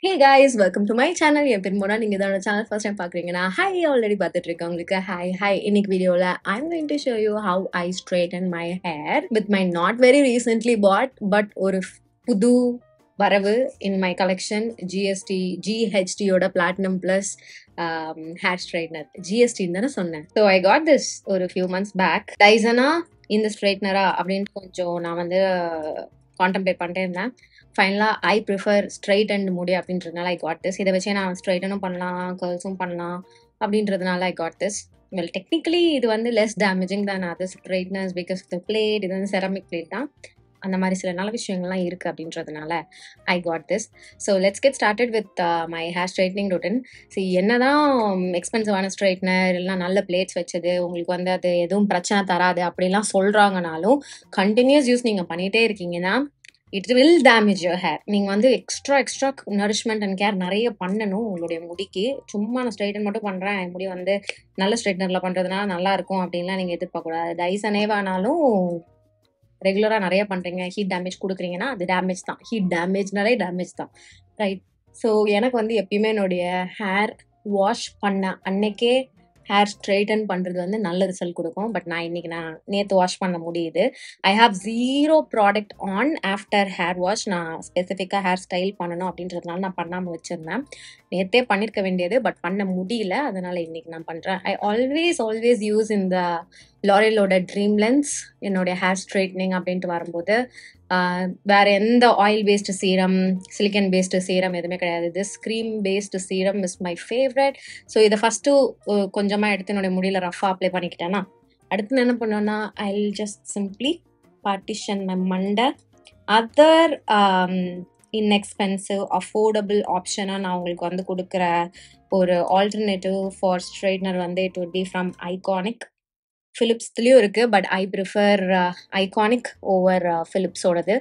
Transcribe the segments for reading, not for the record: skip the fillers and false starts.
Hey guys, welcome to my channel. என் பேர் மோனா. நீங்க இதோட சேனல் ஃபர்ஸ்ட் டைம் பார்க்குறீங்கன்னா ஹாய் ஆல்ரெடி பார்த்துட்டு இருக்கேன் உங்களுக்கு ஹாய் இன்னைக்கு வீடியோவில் I'm going to show you how I straighten my hair with my not very recently bought but ஒரு புது வரவு in my collection GHDயோட Platinum Plus hair straightener. GST தானே சொன்னேன். So I got this ஒரு few months back. டைசனா இந்த ஸ்ட்ரைட்னரா அப்படின்னு கொஞ்சம் நான் வந்து கான்டெம்ப்ளேட் பண்ணிட்டே இருந்தேன். ஃபைனலாக ஐ ப்ரிஃபர் ஸ்ட்ரைட் அண்ட் முடி அப்படின்றதுனால ஐ காட் திஸ். இதை வச்சே நான் ஸ்ட்ரைட்டனும் பண்ணலாம், கர்ல்ஸும் பண்ணலாம் அப்படின்றதுனால I got this. Well technically இது வந்து லெஸ் டேமேஜிங் தான் other straighteners because the plate இது வந்து செராமிக் பிளேட் தான். அந்த மாதிரி சில நல்ல விஷயங்கள்லாம் இருக்குது அப்படின்றதுனால I got this. So let's get started with my hair straightening routine. So என்ன தான் எக்ஸ்பென்சிவான ஸ்ட்ரைட்னர் இல்லைனா நல்ல பிளேட்ஸ் வச்சது உங்களுக்கு வந்து அது எதுவும் பிரச்சனை தராது அப்படிலாம் சொல்கிறாங்கனாலும் கண்டினியூஸ் யூஸ் நீங்கள் பண்ணிகிட்டே இருக்கீங்கன்னா it will damage your hair. நீங்கள் வந்து எக்ஸ்ட்ரா நரிஷ்மெண்ட் அண்ட் கேர் நிறைய பண்ணணும் உங்களுடைய முடிக்கு. சும்மா நான் ஸ்ட்ரைட்டன் மட்டும் பண்ணுறேன், என் முடி வந்து நல்ல ஸ்ட்ரைட்னரில் பண்ணுறதுனால நல்லா இருக்கும் அப்படின்லாம் நீங்கள் எதிர்பார்க்கக்கூடாது. டைசனேவானாலும் ரெகுலராக நிறைய பண்ணுறீங்க, ஹீட் டேமேஜ் கொடுக்குறீங்கன்னா அது டேமேஜ் தான். ஹீட் டேமேஜ்னாலே டேமேஜ் தான், ரைட்? ஸோ எனக்கு வந்து எப்பயுமே என்னுடைய ஹேர் வாஷ் பண்ண அன்னைக்கே ஹேர் ஸ்ட்ரைட்டன் பண்ணுறது வந்து நல்ல ரிசல்ட் கொடுக்கும். பட் நான் நேற்று வாஷ் பண்ண முடியுது. I have 0 product on after hair wash. நான் ஸ்பெசிஃபிக்காக ஹேர் ஸ்டைல் பண்ணணும் அப்படின்றதுனால நான் பண்ணாமல் வச்சுருந்தேன். நேற்றே பண்ணியிருக்க வேண்டியது பட் பண்ண முடியல, அதனால் இன்றைக்கி நான் பண்ணுறேன். ஐ ஆல்வேஸ் யூஸ் இந்த லாரியலோட ட்ரீம் லென்ஸ் என்னுடைய ஹேர் ஸ்ட்ரைட்னிங் அப்படின்ட்டு வரும்போது வேறு எந்த oil based serum, silicon based serum எதுவுமே கிடையாது. This cream based serum is my favourite. So இதை ஃபஸ்ட்டு கொஞ்சமாக எடுத்து என்னுடைய முடியல ரஃபாக அப்ளை பண்ணிக்கிட்டேன்னா அடுத்து என்ன பண்ணுவேன்னா I will just simply partition my மண்டை. அதர் இன்எக்ஸ்பென்சிவ் அஃபோர்டபுள் ஆப்ஷனாக நான் உங்களுக்கு வந்து கொடுக்குற ஒரு ஆல்டர்னேட்டிவ் ஃபார் ஸ்ட்ரைட்னர் வந்து it would be from Iconic. ஃபிலிப்ஸ்லேயும் இருக்குது but I prefer Iconic over ஃபிலிப்ஸோடது.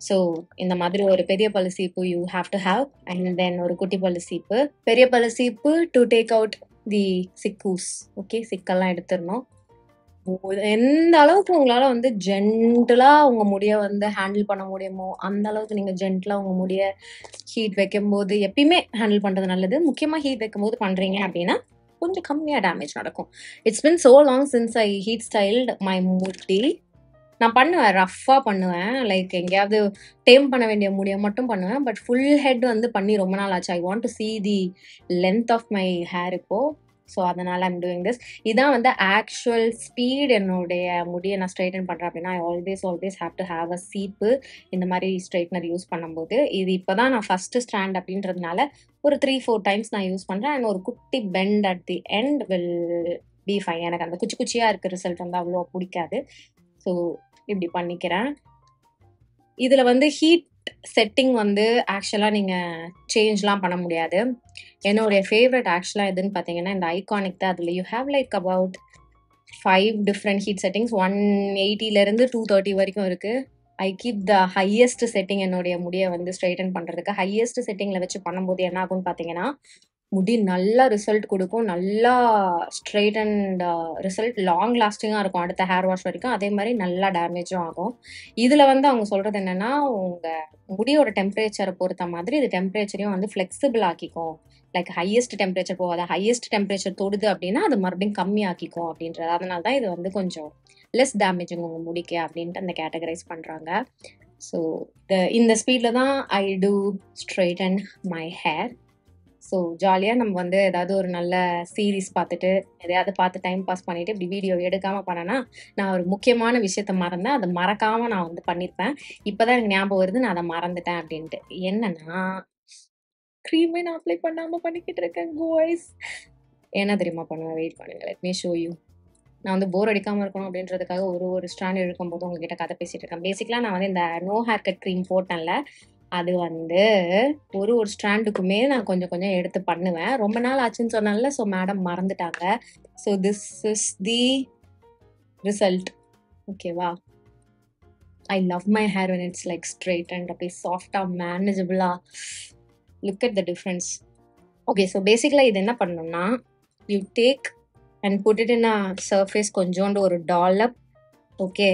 ஸோ இந்த மாதிரி ஒரு பெரிய பல்லு சீப்பு you have to have and then ஒரு குட்டி பல்லு சீப்பு. பெரிய பல்லு சீப்பு டு டேக் அவுட் தி சிக்கூஸ். ஓகே, சிக்கெல்லாம் எடுத்துடணும். எந்த அளவுக்கு உங்களால் வந்து ஜென்டலாக உங்கள் முடியை வந்து ஹேண்டில் பண்ண முடியுமோ அந்த அளவுக்கு நீங்கள் ஜென்டலாக உங்கள் முடியை ஹீட் வைக்கும்போது எப்பயுமே ஹேண்டில் பண்ணுறது நல்லது. முக்கியமாக ஹீட் வைக்கும்போது பண்ணுறீங்க அப்படின்னா கொஞ்சம் கம்மியாக டேமேஜ் நடக்கும். It's been so long since I heat styled my முடி. நான் பண்ணுவேன், ரஃப்பாக பண்ணுவேன், லைக் எங்கேயாவது டேம் பண்ண வேண்டிய முடியை மட்டும் பண்ணுவேன். பட் ஃபுல் ஹெட் வந்து பண்ணி ரொம்ப நாள் ஆச்சு. I want to see the length of my hair இப்போது. ஸோ அதனால் ஐம் டூயிங் திஸ். இதான் வந்து ஆக்சுவல் ஸ்பீட் என்னுடைய முடியை நான் ஸ்ட்ரைட்டன் பண்ணுறேன் அப்படின்னா I always have to have a சீப்பு இந்த மாதிரி ஸ்ட்ரைட்னர் யூஸ் பண்ணும்போது. இது இப்போ தான் நான் ஃபஸ்ட்டு ஸ்டாண்ட் அப்படின்றதுனால ஒரு 3-4 டைம்ஸ் நான் யூஸ் பண்ணுறேன். அண்ட் ஒரு குட்டி bend at the end will be fine. எனக்கு அந்த குச்சியாக இருக்க ரிசல்ட் வந்து அவ்வளோ பிடிக்காது. ஸோ இப்படி பண்ணிக்கிறேன். இதில் வந்து ஹீட் செட்டிங் வந்து ஆக்சுவலாக நீங்கள் சேஞ்ச்லாம் பண்ண முடியாது. என்னுடைய ஃபேவரட் ஆக்சுவலாக எதுன்னு பார்த்தீங்கன்னா இந்த ஐகானிக் தான். அதில் you have like about 5 different heat settings. 180லேருந்து 230 வரைக்கும் இருக்குது. I keep the highest setting என்னுடைய முடியை வந்து ஸ்ட்ரைட்டன் பண்ணுறதுக்கு. ஹையஸ்ட் செட்டிங்கில் வச்சு பண்ணும்போது என்ன ஆகும்னு பார்த்தீங்கன்னா முடி நல்லா ரிசல்ட் கொடுக்கும், நல்லா ஸ்ட்ரைட் அண்ட் ரிசல்ட் லாங் லாஸ்டிங்காக இருக்கும் அடுத்த ஹேர் வாஷ் வரைக்கும். அதே மாதிரி நல்லா டேமேஜும் ஆகும். இதில் வந்து அவங்க சொல்கிறது என்னென்னா உங்கள் முடியோட டெம்பரேச்சரை பொறுத்த மாதிரி இது டெம்பரேச்சரையும் வந்து ஃப்ளெக்சிபிள் ஆக்கிக்கும். லைக் ஹையஸ்ட் டெம்பரேச்சர் போகாது, ஹையஸ்ட் டெம்பரேச்சர் தொடுது அப்படின்னா அது மறுபடியும் கம்மி ஆக்கிக்கும் அப்படின்றது. அதனால தான் இது வந்து கொஞ்சம் லெஸ் டேமேஜிங் உங்கள் முடிக்கு அப்படின்ட்டு அந்த கேட்டகரைஸ் பண்ணுறாங்க. ஸோ இந்த ஸ்பீடில் தான் I do straighten my hair. So ஜாலியாக நம்ம வந்து ஏதாவது ஒரு நல்ல சீரீஸ் பார்த்துட்டு எதையாவது பார்த்து டைம் பாஸ் பண்ணிவிட்டு இப்படி வீடியோ எடுக்காமல் பண்ணேன்னா நான் ஒரு முக்கியமான விஷயத்த மறந்தேன். அதை மறக்காமல் நான் வந்து பண்ணியிருப்பேன். இப்போ தான் எனக்கு ஞாபகம் வருது நான் அதை மறந்துட்டேன் அப்படின்ட்டு. என்னன்னா க்ரீமே நான் அப்ளை பண்ணாமல் பண்ணிக்கிட்டு இருக்கேன் காய்ஸ். என்ன தெரியுமா பண்ணுவேன், வெயிட் பண்ணுங்க, லெட் மீ ஷோ யூ. நான் வந்து போர் அடிக்காமல் இருக்கணும் அப்படின்றதுக்காக ஒரு ஸ்டாண்ட் இருக்கும்போது உங்ககிட்ட கதை பேசிகிட்டு இருக்கேன். பேசிக்கலாக நான் வந்து இந்த நோ ஹேர் கட் க்ரீம் போட்டேன்ல, அது வந்து ஒரு ஸ்டாண்டுக்குமே நான் கொஞ்சம் எடுத்து பண்ணுவேன். ரொம்ப நாள் ஆச்சுன்னு சொன்னால ஸோ மேடம் மறந்துட்டாங்க. So this is the result. ஓகேவா? I love my hair when it's like straight and அப்படியே சாஃப்டாக மேனேஜபிளாக. Look at the difference. Okay, so பேசிக்கலாக இது என்ன பண்ணணும்னா you take and put it in a surface கொஞ்சோண்டு ஒரு டாலப். ஓகே,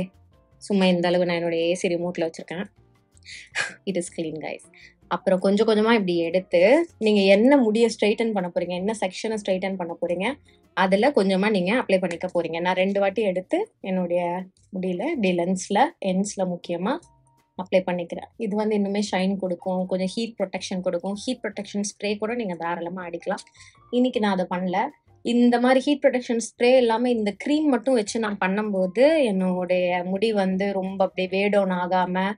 சும்மா இந்த அளவு நான் என்னோட ஏசி ரிமோட்டில் வச்சுருக்கேன். It is clean guys. அப்புறம் கொஞ்சம் கொஞ்சமாக இப்படி எடுத்து நீங்கள் என்ன முடியை ஸ்ட்ரைட்டன் பண்ண போகிறீங்க, என்ன செக்ஷனை ஸ்ட்ரைட்டன் பண்ண போகிறீங்க, அதில் கொஞ்சமாக நீங்கள் அப்ளை பண்ணிக்க போகிறீங்க. நான் 2 வாட்டி எடுத்து என்னுடைய முடியல இப்படி லென்ஸில் எண்ட்ஸில் முக்கியமாக அப்ளை பண்ணிக்கிறேன். இது வந்து இன்னுமே ஷைன் கொடுக்கும், கொஞ்சம் ஹீட் ப்ரொடெக்ஷன் கொடுக்கும். ஹீட் ப்ரொடெக்ஷன் ஸ்ப்ரே கூட நீங்கள் தாராளமாக அடிக்கலாம். இன்னைக்கு நான் அதை பண்ணல. இந்த மாதிரி ஹீட் ப்ரொடெக்ஷன் ஸ்ப்ரே இல்லாமல் இந்த க்ரீம் மட்டும் வச்சு நான் பண்ணும்போது என்னுடைய முடி வந்து ரொம்ப அப்படியே வேடவுன் ஆகாமல்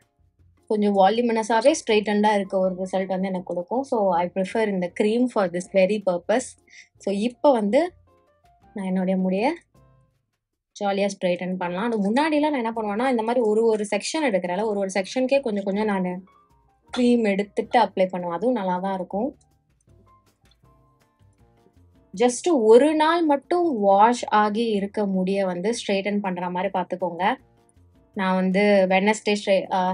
கொஞ்சம் வால்யூமினஸாகவே ஸ்ட்ரைட்டண்டாக இருக்க ஒரு ரிசல்ட் வந்து எனக்கு கொடுக்கும். ஸோ ஐ ப்ரிஃபர் இந்த cream for this very purpose. So இப்போ வந்து நான் என்னுடைய முடியை ஜாலியாக ஸ்ட்ரைட்டன் பண்ணலாம். அது முன்னாடிலாம் நான் என்ன பண்ணுவேன்னா, இந்த மாதிரி ஒரு செக்ஷன் எடுக்கிறேன்ல, ஒரு செக்ஷனுக்கே கொஞ்சம் கொஞ்சம் நான் க்ரீம் எடுத்துட்டு அப்ளை பண்ணுவேன். அதுவும் நல்லா தான் இருக்கும். ஜஸ்ட் ஒரு நாள் மட்டும் வாஷ் ஆகி இருக்க முடிய வந்து ஸ்ட்ரைட்டன் பண்ணுற மாதிரி பார்த்துக்கோங்க. நான் வந்து வெட்னஸ்டே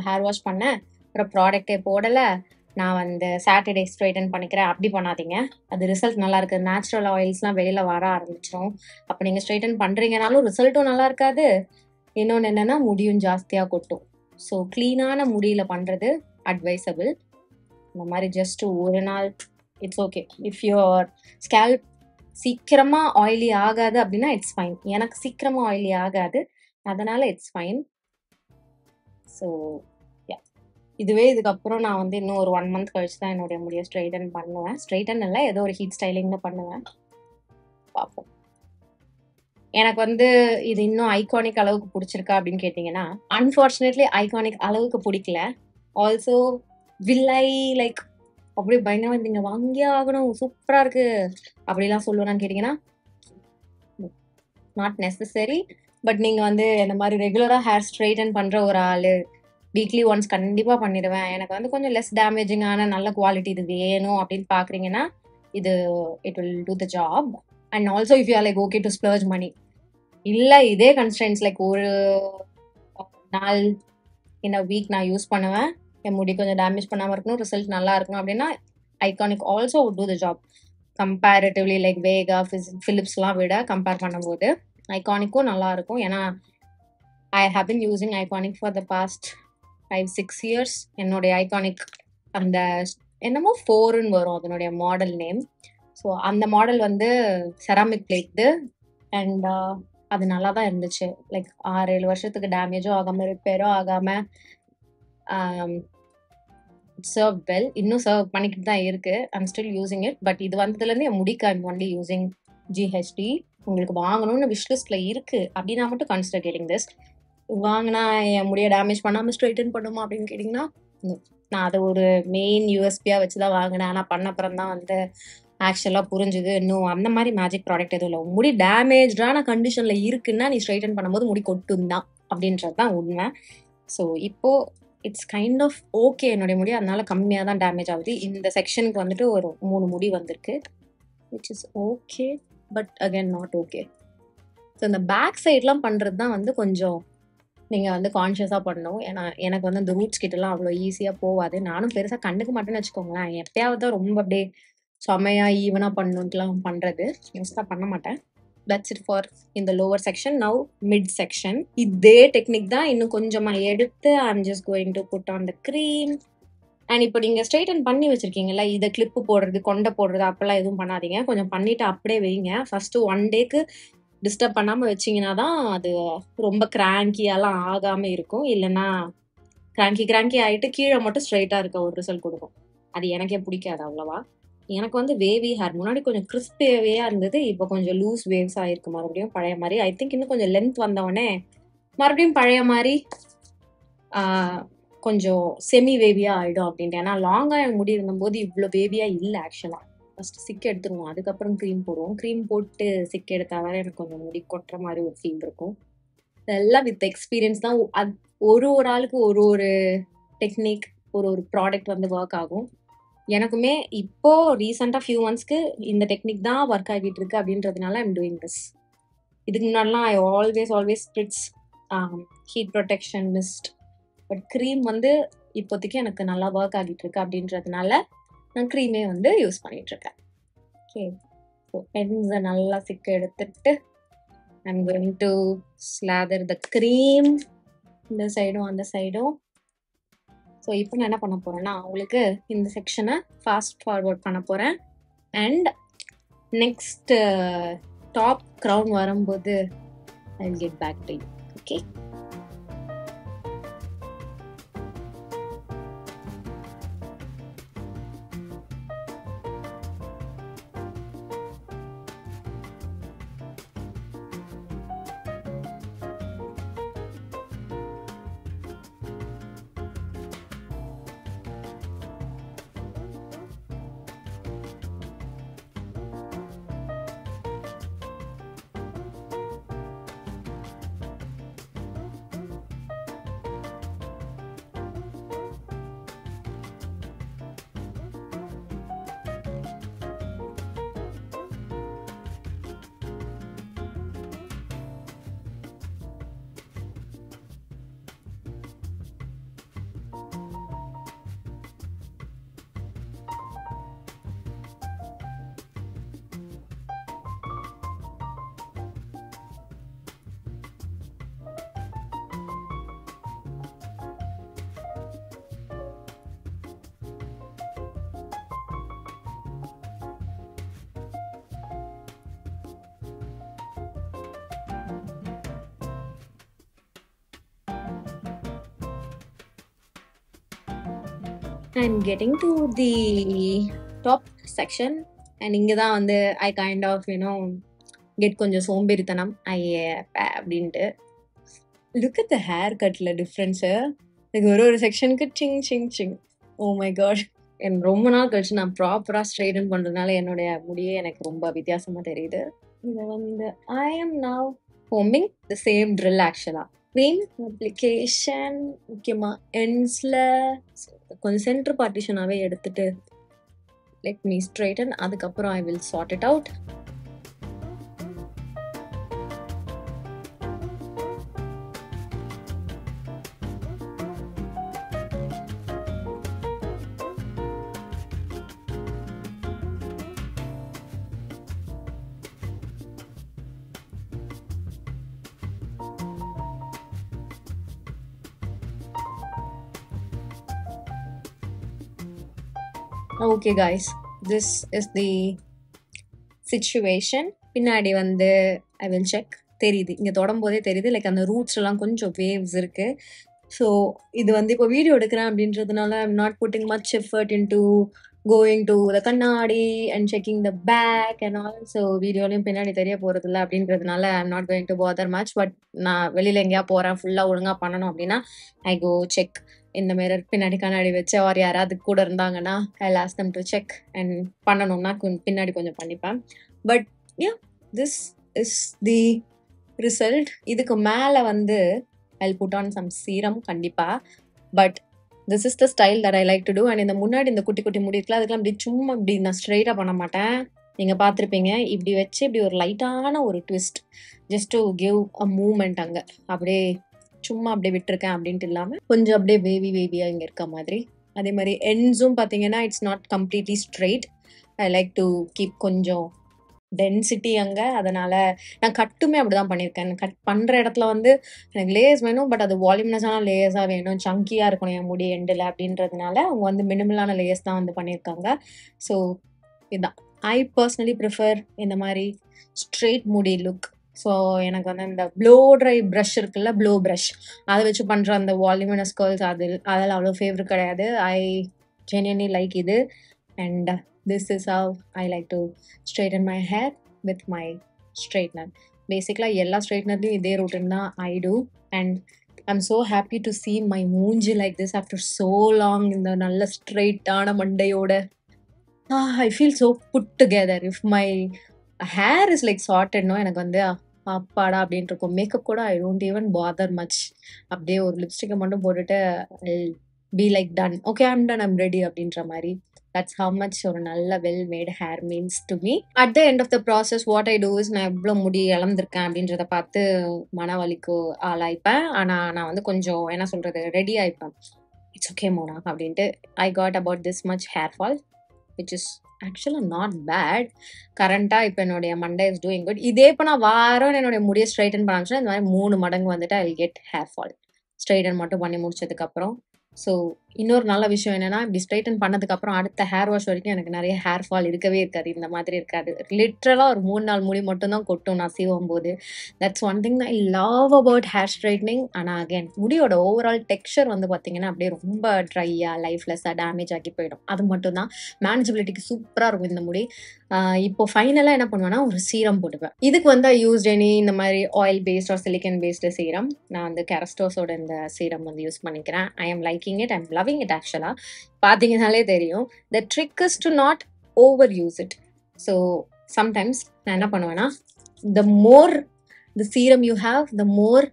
ஹேர் வாஷ் பண்ணேன், அப்புறம் ப்ராடக்டே போடலை, நான் வந்து சாட்டர்டே ஸ்ட்ரைட்டன் பண்ணிக்கிறேன். அப்படி பண்ணாதீங்க. அது ரிசல்ட் நல்லா இருக்குது. நேச்சுரல் ஆயில்ஸ்லாம் வெளியில் வர ஆரம்பிச்சிடும். அப்போ நீங்கள் ஸ்ட்ரைட்டன் பண்ணுறீங்கனாலும் ரிசல்ட்டும் நல்லா இருக்காது. இன்னொன்று என்னென்னா முடியும் ஜாஸ்தியாக கொட்டும். ஸோ க்ளீனான முடியில் பண்ணுறது அட்வைசபிள். இந்த மாதிரி ஜஸ்ட் ஒரு நாள் it's okay. If your scalp சீக்கிரமாக ஆயிலி ஆகாது அப்படின்னா இட்ஸ் ஃபைன். எனக்கு சீக்கிரமாக ஆயிலி ஆகாது, அதனால் இட்ஸ் ஃபைன். ஸோ இதுவே இதுக்கப்புறம் நான் வந்து இன்னும் ஒரு 1 மந்த் கழிச்சு தான் என்னுடைய முடியை ஸ்ட்ரைட்டன் பண்ணுவேன். ஸ்ட்ரைட்டன் இல்லை, ஏதோ ஒரு ஹீட் ஸ்டைலிங்னு பண்ணுவேன். பார்ப்போம். எனக்கு வந்து இது இன்னும் ஐகானிக் அளவுக்கு பிடிச்சிருக்கா அப்படின்னு கேட்டிங்கன்னா, அன்ஃபார்ச்சுனேட்லி ஐகானிக் அளவுக்கு பிடிக்கல. ஆல்சோ வில் ஐ லைக் அப்படியே பயங்கரமாக நீங்கள் வாங்கியே ஆகணும், சூப்பராக இருக்கு அப்படிலாம் சொல்லுவேன்னு கேட்டிங்கன்னா நாட் நெசசரி. பட் நீங்கள் வந்து இந்த மாதிரி ரெகுலராக ஹேர் ஸ்ட்ரைட்டன் பண்ணுற ஒரு ஆள், வீக்லி ஒன்ஸ் கண்டிப்பாக பண்ணிடுவேன், எனக்கு வந்து கொஞ்சம் லெஸ் டேமேஜிங்கான நல்ல குவாலிட்டி இது வேணும் அப்படின்னு பார்க்குறீங்கன்னா இது it will do the job. And also if you are like okay to splurge money, இல்லை இதே கன்ஸ்டன்ஸ் லைக் ஒரு நாள் இன் அ வீக் நான் யூஸ் பண்ணுவேன், என் முடி கொஞ்சம் டேமேஜ் பண்ணாமல் இருக்கணும், ரிசல்ட் நல்லா இருக்கணும் அப்படின்னா Iconic also would do the job. Comparatively like Vega, ஃபிலிப்ஸ்லாம் விட கம்பேர் பண்ணும்போது ஐகானிக்கும் நல்லா இருக்கும். ஏன்னா I have been using Iconic for the past 5-6 years. என்னுடைய ஐகானிக் அந்த என்னமோ 4ன்னு வரும் அதனுடைய மாடல் நேம். ஸோ அந்த மாடல் வந்து செராமிக் பிளேட்டு அண்ட் அது நல்லா தான் இருந்துச்சு. லைக் 6-7 வருஷத்துக்கு டேமேஜும் ஆகாமல் ரிப்பேரும் ஆகாமல் சர்வ் வெல். இன்னும் சர்வ் பண்ணிக்கிட்டு தான் இருக்குது. I'm still using it. But இது வந்ததுலேருந்து என் முடிக்கு ஐம் ஒன்லி யூஸிங் GHD. உங்களுக்கு வாங்கணும்னு விஷ்லிஸ்ட்டில் இருக்குது அப்படின்னா மட்டும் கன்சிடர் கெட்டிங் திஸ். வாங்கினா என் முடியை டேமேஜ் பண்ணாமல் ஸ்ட்ரைட்டன் பண்ணுமா அப்படின்னு கேட்டிங்கன்னா நான் அதை ஒரு மெயின் யூஎஸ்பியாக வச்சு தான் வாங்கினேன். ஆனால் பண்ண அப்புறம் தான் வந்து ஆக்சுவலாக புரிஞ்சுது இன்னும் அந்த மாதிரி மேஜிக் ப்ராடக்ட் எதுவும் இல்லை. முடி டேமேஜான கண்டிஷனில் இருக்குன்னா நீ ஸ்ட்ரைட்டன் பண்ணும்போது முடி கொட்டும் தான் அப்படின்றது தான் உண்மை. ஸோ இப்போது இட்ஸ் கைண்ட் ஆஃப் ஓகே என்னுடைய முடி, அதனால கம்மியாக தான் டேமேஜ் ஆகுது. இந்த செக்ஷனுக்கு வந்துட்டு ஒரு 3 முடி வந்திருக்கு, which is okay, but again not okay. So இந்த பேக் சைட்லாம் பண்ணுறது தான் வந்து கொஞ்சம் நீங்கள் வந்து கான்ஷியஸாக பண்ணணும். ஏன்னா எனக்கு வந்து அந்த ரூட்ஸ் கிட்டலாம் அவ்வளோ ஈஸியாக போகாது. நானும் பெருசாக கண்டுக்க மாட்டேன்னு வச்சுக்கோங்களேன். எப்பயாவது தான் ரொம்ப அப்படியே செமையாக ஈவனாக பண்ணணுன்ட்டுலாம் பண்ணுறது, மோஸ்ட்டாக பண்ண மாட்டேன். தட்ஸ் இட் ஃபார் இந்த lower section. Now mid section. இதே டெக்னிக் தான் இன்னும் கொஞ்சமாக எடுத்து I'm just going to put on the cream. And இப்போ நீங்கள் ஸ்ட்ரைட்டன் பண்ணி வச்சுருக்கீங்களா, இதை கிளிப்பு போடுறது, கொண்டை போடுறது அப்போல்லாம் எதுவும் பண்ணாதீங்க. கொஞ்சம் பண்ணிவிட்டு அப்படியே வைங்க. ஃபஸ்ட்டு 1 டேக்கு டிஸ்டர்ப் பண்ணாமல் வச்சிங்கன்னா தான் அது ரொம்ப கிராங்கியாலாம் ஆகாமல் இருக்கும். இல்லைன்னா கிராங்கி ஆகிட்டு கீழே மட்டும் ஸ்ட்ரைட்டாக இருக்க ஒரு ரிசல்ட் கொடுக்கும். அது எனக்கே பிடிக்காது அவ்வளோவா. எனக்கு வந்து வேவி ஹேர் முன்னாடி கொஞ்சம் கிறிஸ்ப் வேவியாக இருந்தது, இப்போ கொஞ்சம் லூஸ் வேவ்ஸ் ஆகிருக்கு, மறுபடியும் பழைய மாதிரி. ஐ திங்க் இன்னும் கொஞ்சம் லென்த் வந்தவொடனே மறுபடியும் பழைய மாதிரி கொஞ்சம் செமி வேவியாக ஆகிடும் அப்படின்ட்டு. ஏன்னா லாங்காக என் முடி இருந்தபோது இவ்வளோ வேவியாக இல்லை ஆக்சுவலாக. ஃபஸ்ட்டு சிக்கு எடுத்துருவோம், அதுக்கப்புறம் க்ரீம் போடுவோம். க்ரீம் போட்டு சிக்கு எடுத்தால் வர எனக்கு கொஞ்சம் முடி கொட்டுற மாதிரி ஒரு ஃபீல் இருக்கும். இதெல்லாம் வித் எக்ஸ்பீரியன்ஸ் தான். அது ஒரு ஆளுக்கு ஒரு டெக்னிக், ஒரு ப்ராடக்ட் வந்து ஒர்க் ஆகும். எனக்குமே இப்போது ரீசெண்டாக ஃபியூ மந்த்ஸ்க்கு இந்த டெக்னிக் தான் ஒர்க் ஆகிட்டு இருக்கு அப்படின்றதுனால ஐம் டூயிங் திஸ். இதுக்கு முன்னாடிலாம் I always spritz heat protection mist. But cream வந்து இப்போதைக்கு எனக்கு நல்லா ஒர்க் ஆகிட்டு இருக்கு அப்படின்றதுனால நான் க்ரீமே வந்து யூஸ் பண்ணிகிட்ருக்கேன். ஓகே, ஸோ பென்ஸை நல்லா சிக்க எடுத்துட்டு I'm going to slather the cream இந்த சைடும் அந்த சைடும். ஸோ இப்போ நான் என்ன பண்ண போகிறேன்னா உங்களுக்கு இந்த செக்ஷனை ஃபாஸ்ட் ஃபார்வர்ட் பண்ண போகிறேன். அண்ட் நெக்ஸ்ட் டாப் க்ரௌன் வரும்போது I will get back to you. Okay, I'm getting to the top section and இங்கே தான் வந்து I kind of get கொஞ்சம் சோம்பேறித்தனம் அப்படின்ட்டு. Look at the haircutல டிஃப்ரென்ஸு. ஒரு செக்ஷனுக்கு சிங் சிங் சிங். ஓ மை காட், எனக்கு ரொம்ப நாள் கழிச்சு நான் ப்ராப்பராக ஸ்ட்ரைட்டன் பண்ணுறதுனால என்னுடைய முடியே எனக்கு ரொம்ப வித்தியாசமாக தெரியுது. இதை வந்து I am now combing the same drill ஆக்சுவலாக. க்ரீம் அப்ளிகேஷன் முக்கியமாக எண்ட்ஸில் கொஞ்சம் சென்டர் பார்ட்டிஷனாகவே எடுத்துட்டு லெட் மீ ஸ்ட்ரைட்டன். அதுக்கப்புறம் I will sort it out. Okay guys, this is the situation. பின்னாடி வந்து ஐ வில் செக். தெரியுது, இங்கே தொடம்போதே தெரியுது, லைக் அந்த ரூட்ஸ்லாம் கொஞ்சம் வேவ்ஸ் இருக்குது. ஸோ இது வந்து இப்போ வீடியோ எடுக்கிறேன் அப்படின்றதுனால I'm not putting much effort in to going to the கண்ணாடி and checking the back and all. So வீடியோலையும் பின்னாடி தெரிய போகிறதில்ல அப்படின்றதுனால I'm not going to bother much. But நான் வெளியில் எங்கேயா போகிறேன் ஃபுல்லாக ஒழுங்காக பண்ணணும் அப்படின்னா ஐ கோ செக் இந்த மிரர். பின்னாடி கண்ணாடி வச்சு அவர் யாராவது கூட இருந்தாங்கன்னா I last them to check and பண்ணணும்னா பின்னாடி கொஞ்சம் பண்ணிப்பேன். But yeah, this is the result. இதுக்கு மேலே வந்து I'll put on some serum கண்டிப்பாக. But this is the style that I like to do. And இந்த முன்னாடி இந்த குட்டி குட்டி முடி இருக்குல்ல, அதுக்கெல்லாம் இப்படி சும்மா இப்படி நான் ஸ்ட்ரெயிட்டாக பண்ண மாட்டேன். நீங்கள் பார்த்துருப்பீங்க, இப்படி வச்சு இப்படி ஒரு லைட்டான ஒரு twist just to give a moment. அங்கே அப்படியே சும்மா அப்படியே விட்டுருக்கேன் அப்படின்ட்டு இல்லாமல் கொஞ்சம் அப்படியே வேவியாக இங்கே இருக்க மாதிரி. அதே மாதிரி எண்ட்ஸும் பார்த்தீங்கன்னா it's not completely straight. I like to keep கொஞ்சம் டென்சிட்டி அங்கே. அதனால் நான் கட்டுமே அப்படி தான் பண்ணியிருக்கேன். கட் பண்ணுற இடத்துல வந்து எனக்கு லேயர்ஸ் வேணும், பட் அது வால்யூம்னஸான லேயர்ஸாக வேணும், சங்கியாக இருக்கணும் என் முடி எண்டில் அப்படின்றதுனால அவங்க வந்து மினிமலான லேயர்ஸ் தான் வந்து பண்ணியிருக்காங்க. ஸோ இதுதான் ஐ பர்சனலி ப்ரிஃபர் இந்த மாதிரி ஸ்ட்ரெயிட் முடி லுக். ஸோ எனக்கு வந்து இந்த ப்ளோ ட்ரை ப்ரஷ் இருக்குல்ல, ப்ளோ ப்ரஷ், அதை வச்சு பண்ணுற அந்த வால்யூமினஸ் கர்ல்ஸ் அதெல்லாம் அவ்வளோ ஃபேவரட் கிடையாது. ஐ ஜென்யூன்லி லைக் இது. And this is how I like to straighten my hair with my straightener. Basically எல்லா ஸ்ட்ரைட்னர்லையும் இதே routine தான் I do. And I'm so happy to see my மூஞ்சி like this after so long. இந்த நல்ல ஸ்ட்ரெயிட்டான மண்டையோட I feel so put together. If my hair is like sorted, no, எனக்கு வந்து அப்பாடா அப்படின்ட்டு இருக்கும். மேக்கப் கூட I don't even bother much. அப்படியே ஒரு லிப்ஸ்டிக்கை மட்டும் போட்டுட்டு I'll be like done. Okay, I'm done, I'm ready அப்படின்ற மாதிரி. That's how much ஒரு நல்ல well made hair means to me. At the end of the process what I do is, நான் எவ்வளோ முடி இழந்திருக்கேன் அப்படின்றத பார்த்து மனவலிக்கு ஆளாயிப்பேன். ஆனால் நான் வந்து கொஞ்சம் என்ன சொல்கிறது, ரெடி ஆகிப்பேன். இட்ஸ் ஓகே மோனா அப்படின்ட்டு. I got about this much hair fall which is ஆக்சுவலாக நாட் பேட். கரண்ட்டாக இப்போ என்னுடைய மண்டே இஸ் டூயிங் குட். இதே இப்போ நான் வாரம் என்னுடைய முடியை ஸ்ட்ரைட்டன் பண்ண ஆரம்பிச்சேன்னா இந்த மாதிரி 3 மடங்கு வந்துட்டு ஐ will get hair fall. Straighten மட்டும் பண்ணி முடிச்சதுக்கப்புறம் ஸோ இன்னொரு நல்ல விஷயம் என்னன்னா, இப்படி ஸ்ட்ரெய்டன் பண்ணதுக்கப்புறம் அடுத்த ஹேர் வாஷ் வரைக்கும் எனக்கு நெறைய ஹேர் ஃபால் இருக்கவே இருக்காது. இந்த மாதிரி இருக்காது. லிட்ரலா ஒரு 3 நாள் முடி மட்டும் தான் கொட்டும் நான் சீவும்போது. That's one thing I love about hair straightening. ஆனா அகைன் முடியோட ஓவரால் டெக்ஸ்சர் வந்து பார்த்தீங்கன்னா, அப்படியே ரொம்ப ட்ரையா, லைஃப்லெஸ்ஸா டேமேஜ் ஆகி போயிடும். அது மட்டும் தான். மேனேஜபிலிட்டிக்கு சூப்பரா இருக்கும் இந்த முடி. இப்போ ஃபைனலா என்ன பண்ணுவேன்னா, ஒரு சீரம் போட்டுப்பேன். இதுக்கு வந்து ஐ யூஸ்ட் எனி இந்த மாரி oil based or silicone based serum. நான் வந்து கெரஸ்டோஸோட இந்த சீரம் வந்து யூஸ் பண்ணிக்கிறேன். I am liking it. I am loving it actually. பார்த்தீங்கனாலே தெரியும். The trick is to not over use it. So sometimes நான் என்ன பண்ணுவேன்னா, the more the serum you have, the more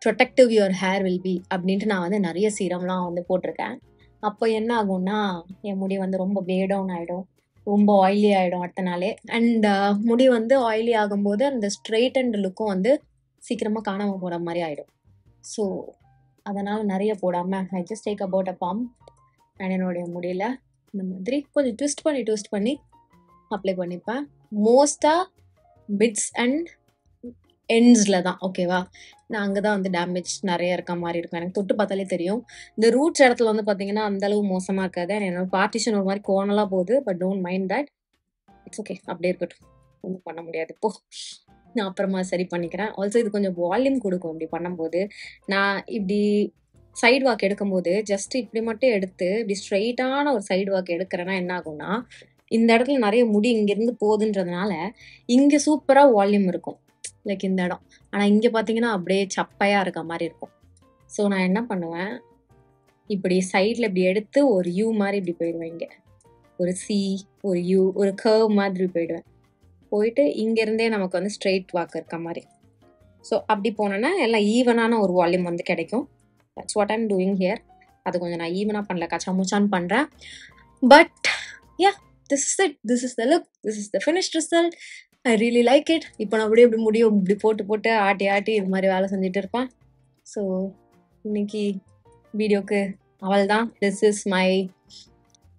protective your hair will be அப்படின்ட்டு நான் வந்து நிறைய சீரம்லாம் வந்து போட்டிருக்கேன். அப்போ என்ன ஆகும்னா, என் முடி வந்து ரொம்ப வே டவுன் ஆயிடும். ரொம்ப ஆயிலி ஆயிடும் அடுத்த நாளே. அண்ட் முடி வந்து ஆயிலி ஆகும்போது அந்த ஸ்ட்ரெய்ட்டன்ட் லுக்கும் வந்து சீக்கிரமா காணாம போற மாரி ஆயிடும். ஸோ அதனால நிறைய போடாம I just take about a pump and என்னுடைய முடியல இந்த மாதிரி கொஞ்சம் ட்விஸ்ட் பண்ணி அப்ளை பண்ணிப்பேன். மோஸ்டா பிட்ஸ் அண்ட் எண்ட்ஸ்ல தான். ஓகேவா? நான் அங்கே தான் வந்து டேமேஜ் நிறைய இருக்க மாதிரி இருக்கும். எனக்கு தொட்டு பார்த்தாலே தெரியும். இந்த ரூட்ஸ் இடத்துல வந்து பார்த்தீங்கன்னா, அந்த அளவு மோசமா இருக்காது. And என்னோட பார்ட்டிஷன் ஒரு மாதிரி கோணலா போகுது. But don't mind that. It's okay. அப்படியே இருக்கட்டும். ஒன்றும் பண்ண முடியாது இப்போ. நான் அப்புறமா சரி பண்ணிக்கிறேன். ஆல்சோ இது கொஞ்சம் வால்யூம் கொடுக்கும் இப்படி பண்ணும்போது. நான் இப்படி சைடு வாக் எடுக்கும்போது ஜஸ்ட் இப்படி மட்டும் எடுத்து இப்படி ஸ்ட்ரெயிட்டான ஒரு சைடு வாக் எடுக்கிறேன்னா என்ன ஆகும்னா, இந்த இடத்துல நிறைய முடி இங்கேருந்து போகுதுன்றதுனால இங்கே சூப்பராக வால்யூம் இருக்கும். லைக் இந்த இடம். ஆனால் இங்கே பார்த்தீங்கன்னா அப்படியே சப்பையாக இருக்க மாதிரி இருக்கும். ஸோ நான் என்ன பண்ணுவேன், இப்படி சைடில் இப்படி எடுத்து ஒரு யூ மாதிரி இப்படி போயிடுவேன். இங்கே ஒரு சி, ஒரு யூ, ஒரு கர்வ் மாதிரி போயிடுவேன். போயிட்டு இங்கேருந்தே நமக்கு வந்து ஸ்ட்ரெயிட் வாக் இருக்க மாதிரி. ஸோ அப்படி போனோன்னா எல்லாம் ஈவனான ஒரு வால்யூம் வந்து கிடைக்கும். That's what I'm doing here. அது கொஞ்சம் நான் ஈவனாக பண்ணல, கச்சா முச்சான்னு பண்ணுறேன். But yeah, this is it. This is the look. This is the finished result. I really like it. இப்போ நான் அப்படியே இப்படி முடியும் இப்படி போட்டு ஆட்டி இது மாதிரி வேலை செஞ்சுட்டு இருப்பேன். ஸோ இன்னைக்கு வீடியோக்கு அவள் தான். This is my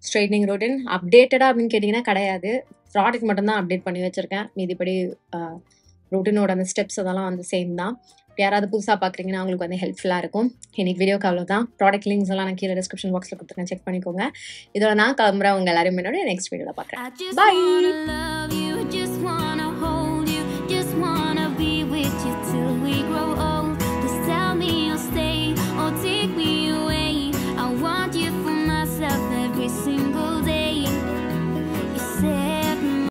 straightening routine. அப்டேட்டடா அப்படின்னு கேட்டிங்கன்னா கிடையாது. ப்ராடக்ட் மட்டும்தான் அப்டேட் பண்ணி வச்சுருக்கேன். மீதிப்படி ரொட்டீனோட அந்த ஸ்டெப்ஸ் அதெல்லாம் வந்து சேம் தான். யாராவது புதுசாக பார்க்குறீங்கன்னா அவங்களுக்கு வந்து ஹெல்ப்ஃபுல்லாக இருக்கும். இன்னைக்கு வீடியோக்கு அவ்வளோதான். ப்ராடக்ட் லிங்க்ஸ் எல்லாம் நான் கீழே டிஸ்கிரிப்ஷன் பாக்ஸில் கொடுத்துருக்கேன், செக் பண்ணிக்கோங்க. இதோட நான் கிளம்புறேன். உங்கள் எல்லாரும் என்னோட நெக்ஸ்ட் வீடியோவில் பார்க்குறேன். பை.